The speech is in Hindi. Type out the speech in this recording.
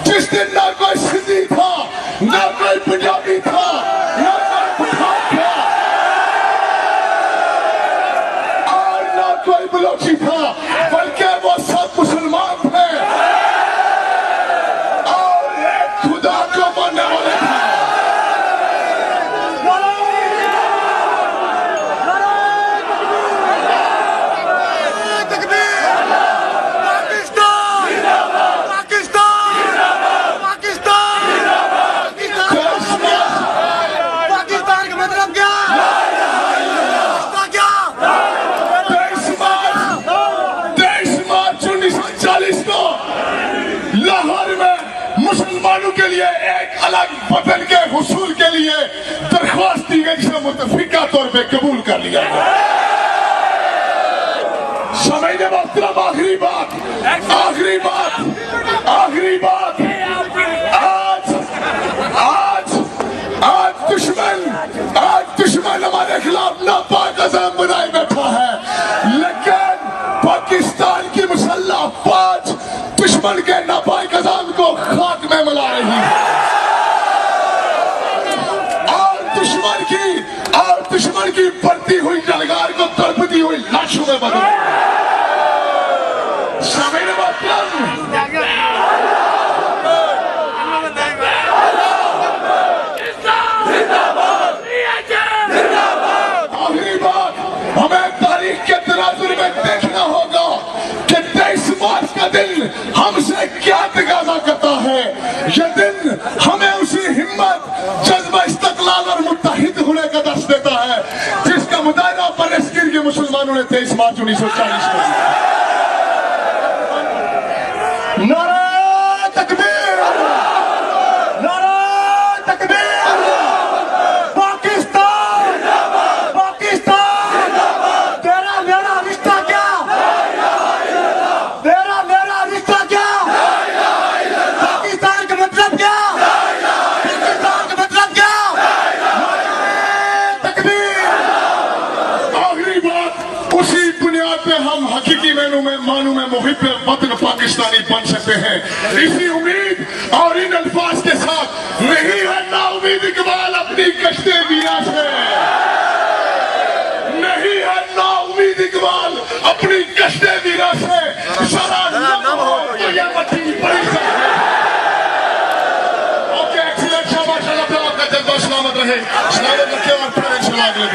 जिस दिन ना कोई सिंधी था, ना कोई पंजाबी था, ना कोई पठान था और ना कोई बलोची था, बल्कि वो सब मुसलमान थे और एक खुदा को मानने वाले थे। लाहौर में मुसलमानों के लिए एक अलग वतन के हुसूल के लिए दरख्वास्त दी गई, जिसे मुतफिका तौर पे कबूल कर लिया गया। समझने मोहतरम, आखिरी बात आज दुश्मन हमारे खिलाफ नापाक अज़म बनाए बैठा है, लेकिन पाकिस्तान की मुसल्लह फौज दुश्मन के नापाक अज़म को खाक में मिला रही है और दुश्मन की बढ़ती हुई जलगार को तड़पती हुई लाशों में बदल आखिरी बात, हमें तारीख के तराजू में देखना होगा कि 23 मार्च का दिन हमसे क्या तकाजा करता है। यह दिन हमें उसी हिम्मत, जज्बा इस्तक़लाल और मुत्तहिद होने का दर्श देता है जिसका मुदायरा फलस्तीन के मुसलमानों ने 23 मार्च 1940 को किया। नारा तकबीर, नारा तकबीर, पाकिस्तान, तेरा मेरा रिश्ता क्या, तेरा मेरा रिश्ता क्या, पाकिस्तान का मतलब क्या, पाकिस्तान का मतलब क्या, तकबीर। आखिरी बात, उसी बुनियाद पे हम हकीकी मानू में मुहिब वतन पाकिस्तानी बन सकते हैं। इसी उम्मीद और इन अल्फाज के साथ, नहीं है नाउमीद इकबाल अपनी कश्ते वीरा से, नहीं है नाउमीद इकबाल अपनी कश्ते वीरा से, सारा नम हो तो ये बच्ची बड़ी से। ओके, एक्सीलेंट, शाबाश, अल्लाह आपका जज्बा सलामत रहे, सलामत रखे और फिर इंशाल्लाह अगले